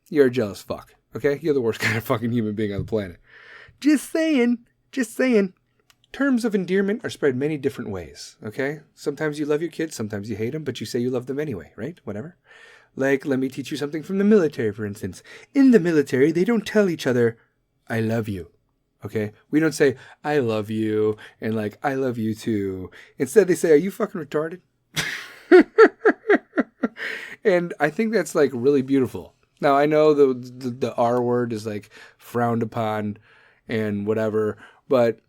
You're a jealous fuck. Okay? You're the worst kind of fucking human being on the planet. Just saying. Just saying. Terms of endearment are spread many different ways. Okay? Sometimes you love your kids, sometimes you hate them, but you say you love them anyway, right? Whatever. Like, let me teach you something from the military, for instance. In the military, they don't tell each other, I love you. Okay? We don't say, I love you, and like, I love you too. Instead, they say, are you fucking retarded? And I think that's like really beautiful. Now, I know the R word is like frowned upon and whatever, but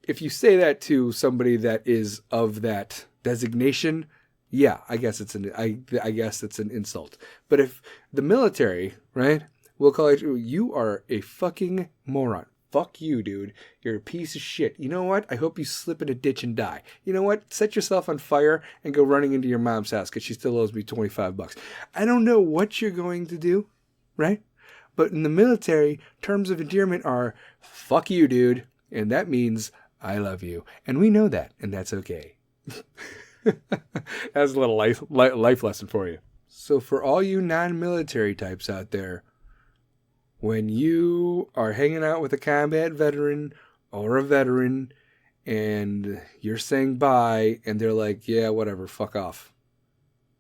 if you say that to somebody that is of that designation, yeah, I guess it's I guess it's an insult. But if the military, right, will call you are a fucking moron. Fuck you, dude. You're a piece of shit. You know what? I hope you slip in a ditch and die. You know what? Set yourself on fire and go running into your mom's house because she still owes me $25. I don't know what you're going to do, right? But in the military, terms of endearment are, fuck you, dude. And that means, I love you. And we know that, and that's okay. That's a little life lesson for you. So for all you non-military types out there, when you are hanging out with a combat veteran or a veteran and you're saying bye and they're like, yeah, whatever, fuck off.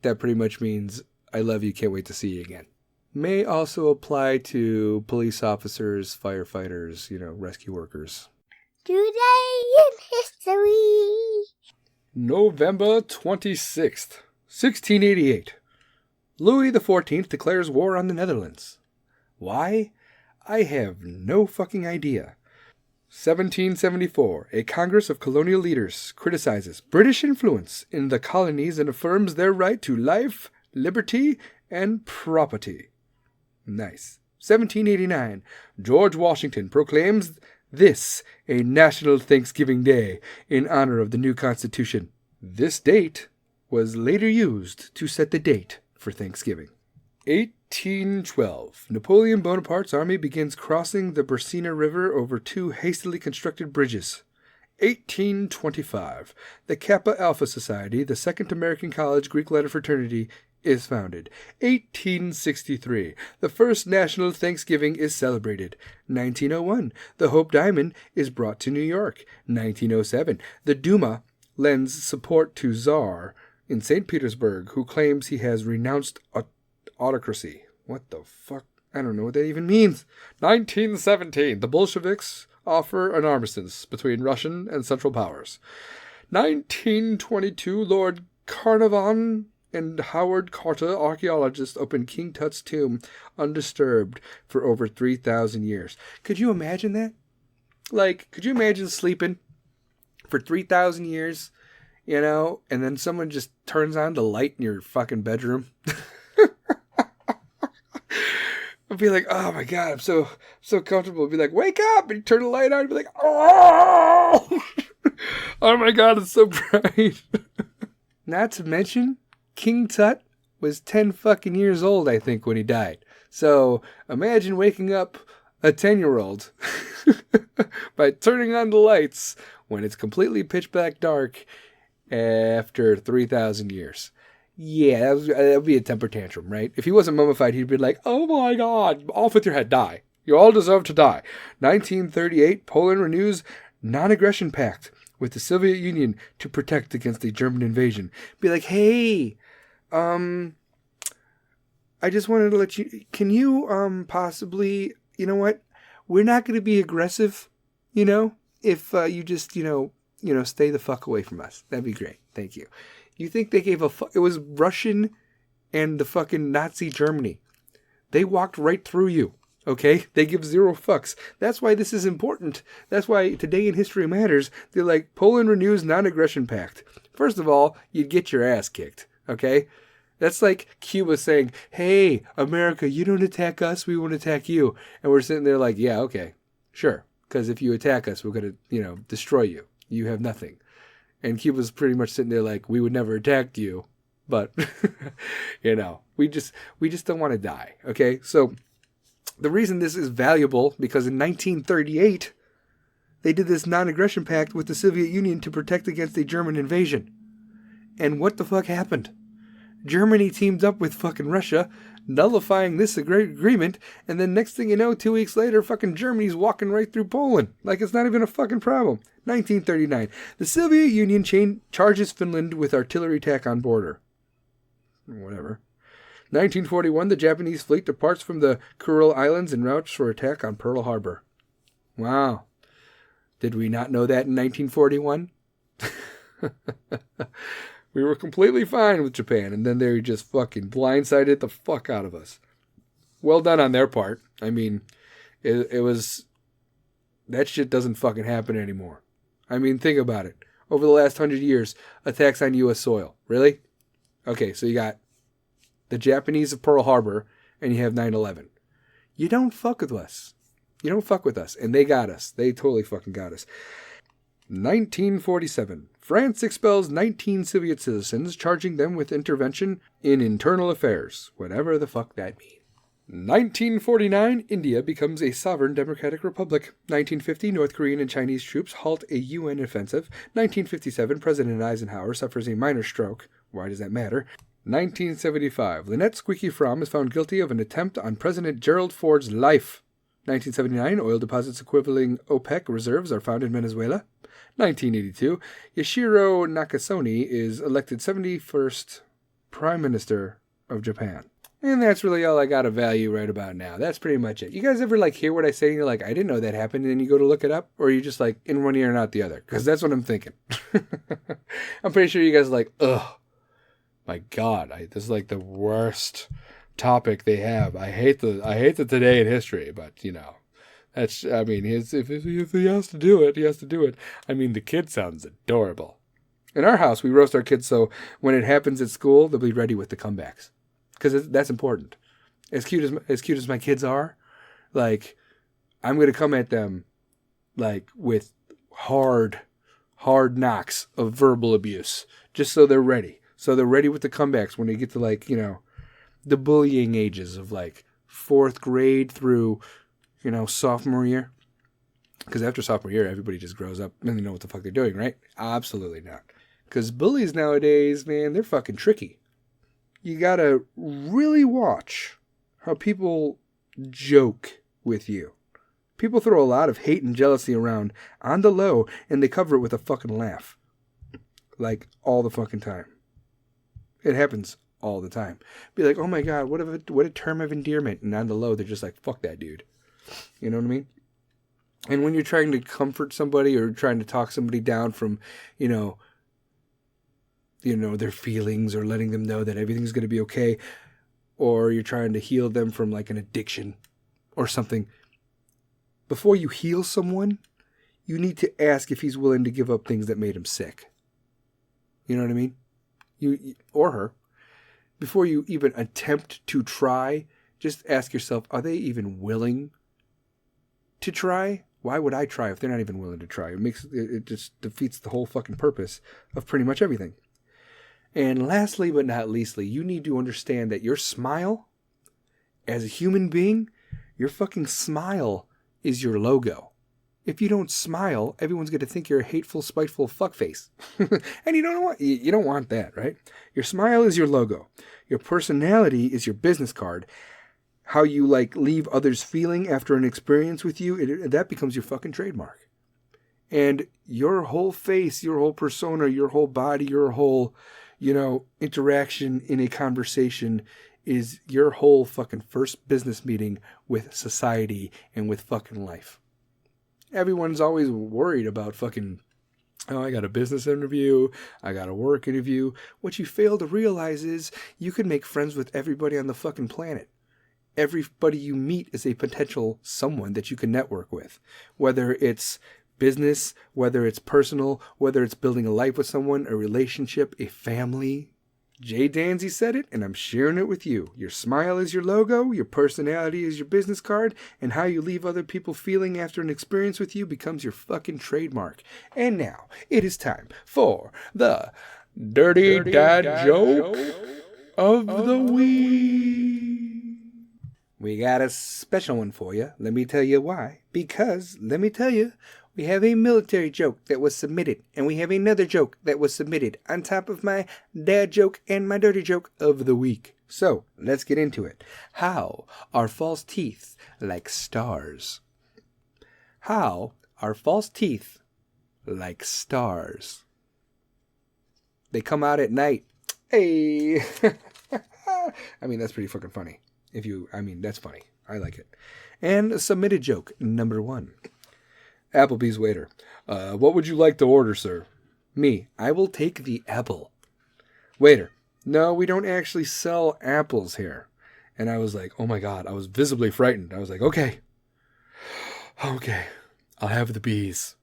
That pretty much means, I love you, can't wait to see you again. May also apply to police officers, firefighters, rescue workers. Today in history. November 26th, 1688. Louis XIV declares war on the Netherlands. Why? I have no fucking idea. 1774. A Congress of Colonial Leaders criticizes British influence in the colonies and affirms their right to life, liberty, and property. Nice. 1789. George Washington proclaims this a National Thanksgiving Day in honor of the new Constitution. This date was later used to set the date for Thanksgiving. 1812. Napoleon Bonaparte's army begins crossing the Bersina River over 2 hastily constructed bridges. 1825. The Kappa Alpha Society, the second American college Greek letter fraternity, is founded. 1863. The first National Thanksgiving is celebrated. 1901. The Hope Diamond is brought to New York. 1907. The Duma lends support to Tsar in St. Petersburg, who claims he has renounced autocracy. What the fuck? I don't know what that even means. 1917. The Bolsheviks offer an armistice between Russian and Central Powers. 1922. Lord Carnarvon and Howard Carter, archaeologists, opened King Tut's tomb undisturbed for over 3,000 years. Could you imagine that? Like, could you imagine sleeping for 3,000 years, and then someone just turns on the light in your fucking bedroom? I'd be like, oh my God, I'm so comfortable. I'd be like, wake up! And you turn the light on, and be like, oh! Oh my God, it's so bright. Not to mention, King Tut was 10 fucking years old, I think, when he died. So imagine waking up a 10-year-old by turning on the lights when it's completely pitch black dark after 3,000 years. Yeah, that would be a temper tantrum, right? If he wasn't mummified, he'd be like, oh my God, off with your head, die. You all deserve to die. 1938, Poland renews non-aggression pact with the Soviet Union to protect against a German invasion. Be like, hey, I just wanted to let you, can you possibly, you know what? We're not going to be aggressive, if you just, stay the fuck away from us. That'd be great. Thank you. You think they gave a fuck? It was Russian and the fucking Nazi Germany. They walked right through you, okay? They give zero fucks. That's why this is important. That's why today in history matters. They're like, Poland renews non-aggression pact. First of all, you'd get your ass kicked, okay? That's like Cuba saying, hey, America, you don't attack us, we won't attack you. And we're sitting there like, yeah, okay, sure. Because if you attack us, we're going to, destroy you. You have nothing. And Cuba's pretty much sitting there like, we would never attack you. But, we just don't want to die, okay? So the reason this is valuable, because in 1938, they did this non-aggression pact with the Soviet Union to protect against a German invasion. And what the fuck happened? Germany teamed up with fucking Russia, nullifying this agreement, and then next thing you know, 2 weeks later, fucking Germany's walking right through Poland. Like it's not even a fucking problem. 1939. The Soviet Union charges Finland with artillery attack on border. Whatever. 1941, the Japanese fleet departs from the Kuril Islands en route for attack on Pearl Harbor. Wow. Did we not know that in 1941? We were completely fine with Japan, and then they just fucking blindsided the fuck out of us. Well done on their part. I mean, it was... That shit doesn't fucking happen anymore. I mean, think about it. Over the last 100 years, attacks on U.S. soil. Really? Okay, so you got the Japanese of Pearl Harbor, and you have 9/11. You don't fuck with us. You don't fuck with us. And they got us. They totally fucking got us. 1947. France expels 19 Soviet citizens, charging them with intervention in internal affairs. Whatever the fuck that means. 1949. India becomes a sovereign democratic republic. 1950. North Korean and Chinese troops halt a UN offensive. 1957. President Eisenhower suffers a minor stroke. Why does that matter? 1975. Lynette Squeaky Fromm is found guilty of an attempt on President Gerald Ford's life. 1979. Oil deposits equivalent OPEC reserves are found in Venezuela. 1982. Yoshiro Nakasone is elected 71st Prime Minister of Japan. And that's really all I got of value right about now. That's pretty much it. You guys ever hear what I say and you're like, I didn't know that happened, and then you go to look it up? Or are you just in one ear and out the other? Because that's what I'm thinking. I'm pretty sure you guys are like, ugh, my God, this is the worst topic they have. I hate the today in history, but that's, I mean, if he has to do it, he has to do it. I mean, the kid sounds adorable. In our house, we roast our kids so when it happens at school, they'll be ready with the comebacks. Because that's important. As cute as my kids are, I'm going to come at them, with hard knocks of verbal abuse. Just so they're ready. So they're ready with the comebacks when they get to, the bullying ages of, 4th grade through, sophomore year. Because after sophomore year, everybody just grows up and they know what the fuck they're doing, right? Absolutely not. Because bullies nowadays, man, they're fucking tricky. You gotta really watch how people joke with you. People throw a lot of hate and jealousy around on the low, and they cover it with a fucking laugh. All the fucking time. It happens all the time. Be like, oh my God, what a term of endearment. And on the low, they're just like, fuck that dude. You know what I mean? And when you're trying to comfort somebody or trying to talk somebody down from, their feelings, or letting them know that everything's going to be okay, or you're trying to heal them from an addiction or something. Before you heal someone, you need to ask if he's willing to give up things that made him sick. You know what I mean? You or her. Before you even attempt to try, just ask yourself, are they even willing to try? Why would I try if they're not even willing to try? It just defeats the whole fucking purpose of pretty much everything. And lastly but not leastly, you need to understand that your smile, as a human being, your fucking smile is your logo. If you don't smile, everyone's going to think you're a hateful, spiteful fuckface. And you don't want that, right? Your smile is your logo. Your personality is your business card. How you leave others feeling after an experience with you, that becomes your fucking trademark. And your whole face, your whole persona, your whole body, your whole, interaction in a conversation is your whole fucking first business meeting with society and with fucking life. Everyone's always worried about fucking, oh, I got a business interview, I got a work interview. What you fail to realize is you can make friends with everybody on the fucking planet. Everybody you meet is a potential someone that you can network with. Whether it's business, whether it's personal, whether it's building a life with someone, a relationship, a family. Jay Danzy said it, and I'm sharing it with you. Your smile is your logo, your personality is your business card, and how you leave other people feeling after an experience with you becomes your fucking trademark. And now, it is time for the Dirty Dad Joke of the Week. We got a special one for you. Let me tell you why. Because, let me tell you, we have a military joke that was submitted, and we have another joke that was submitted on top of my dad joke and my dirty joke of the week. So, let's get into it. How are false teeth like stars? How are false teeth like stars? They come out at night. Hey! I mean, that's pretty fucking funny. That's funny. I like it. And submitted joke number 1. Applebee's waiter. What would you like to order, sir? Me. I will take the apple. Waiter. No, we don't actually sell apples here. And I was like, oh my God, I was visibly frightened. I was like, okay, I'll have the bees.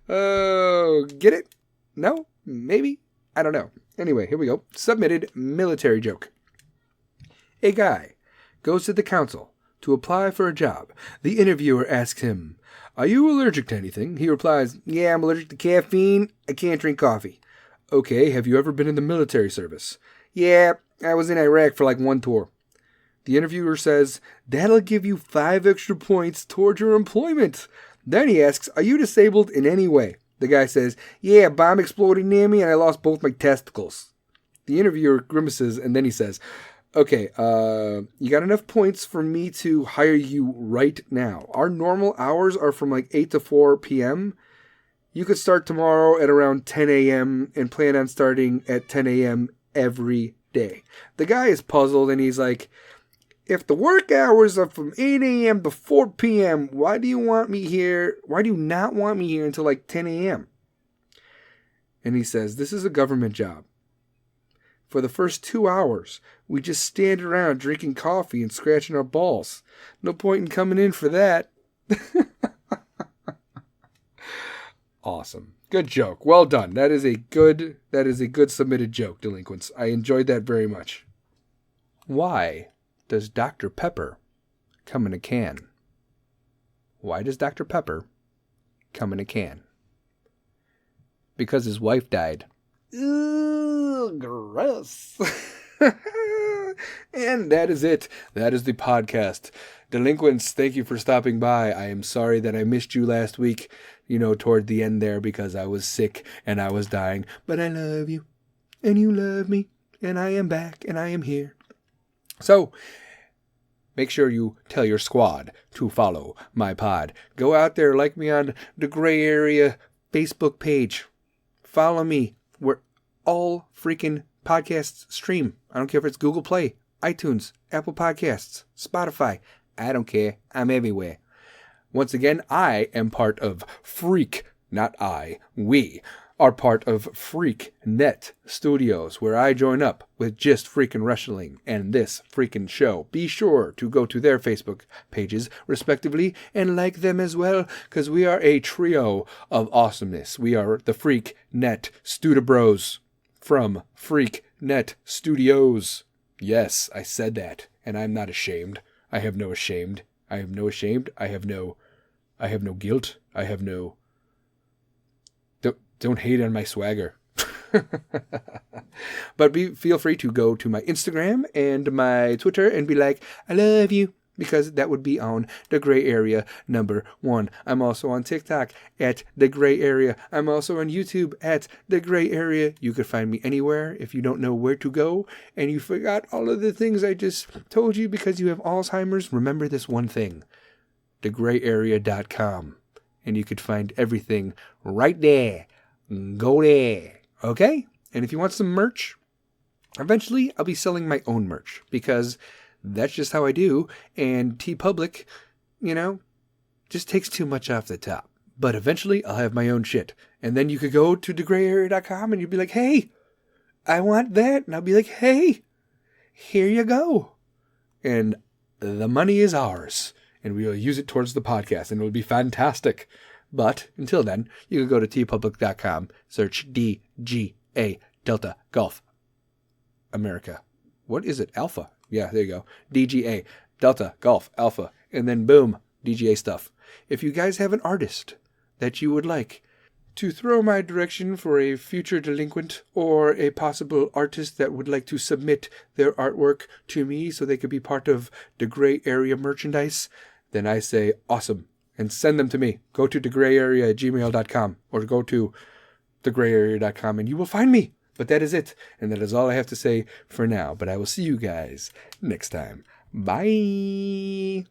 Oh, get it? No? Maybe? I don't know. Anyway, here we go. Submitted military joke. A guy goes to the council to apply for a job. The interviewer asks him, are you allergic to anything? He replies, yeah, I'm allergic to caffeine. I can't drink coffee. Okay, have you ever been in the military service? Yeah, I was in Iraq for like 1 tour. The interviewer says, that'll give you 5 extra points towards your employment. Then he asks, are you disabled in any way? The guy says, yeah, a bomb exploded near me and I lost both my testicles. The interviewer grimaces and then he says, okay, you got enough points for me to hire you right now. Our normal hours are from like 8 to 4 p.m., You could start tomorrow at around 10 a.m. and plan on starting at 10 a.m. every day. The guy is puzzled and he's like, if the work hours are from 8 a.m. to 4 p.m., why do you want me here? Why do you not want me here until like 10 a.m.? And he says, this is a government job. For the first 2 hours, we just stand around drinking coffee and scratching our balls. No point in coming in for that. Awesome. Good joke. Well done. That is a good submitted joke, delinquents. I enjoyed that very much. Why does Dr. Pepper come in a can? Why does Dr. Pepper come in a can? Because his wife died. Ooh, gross. And that is it. That is the podcast. Delinquents, thank you for stopping by. I am sorry that I missed you last week, toward the end there because I was sick and I was dying. But I love you, and you love me, and I am back, and I am here. So, make sure you tell your squad to follow my pod. Go out there, like me on the Gray Area Facebook page. Follow me where all freaking podcasts stream. I don't care if it's Google Play, iTunes, Apple Podcasts, Spotify. I don't care. I'm everywhere. Once again, I am part of we are part of Freak Net Studios, where I join up with Just Freaking Wrestling and this freaking show. Be sure to go to their Facebook pages, respectively, and like them as well, because we are a trio of awesomeness. We are the Freak Net Studibros from Freak Net Studios. Yes, I said that, and I'm not ashamed. I have no ashamed. I have no ashamed. I have no guilt. I have no... Don't hate on my swagger. But feel free to go to my Instagram and my Twitter and be like, I love you, because that would be on The Gray Area #1. I'm also on TikTok at The Gray Area. I'm also on YouTube at The Gray Area. You could find me anywhere if you don't know where to go and you forgot all of the things I just told you because you have Alzheimer's. Remember this one thing, thegrayarea.com, and you could find everything right there. Go there, okay? And if you want some merch, eventually I'll be selling my own merch because that's just how I do. And TeePublic, just takes too much off the top. But eventually I'll have my own shit. And then you could go to thegrayarea.com and you'd be like, hey, I want that. And I'll be like, hey, here you go. And the money is ours. And we'll use it towards the podcast. And it'll be fantastic. But until then, you can go to teepublic.com, search DGA Delta Golf America. What is it? Alpha. Yeah, there you go. DGA Delta Golf Alpha. And then boom, DGA stuff. If you guys have an artist that you would like to throw my direction for a future delinquent or a possible artist that would like to submit their artwork to me so they could be part of the Gray Area merchandise, then I say awesome. And send them to me. Go to thegrayarea@gmail.com or go to thegrayarea.com and you will find me. But that is it. And that is all I have to say for now. But I will see you guys next time. Bye.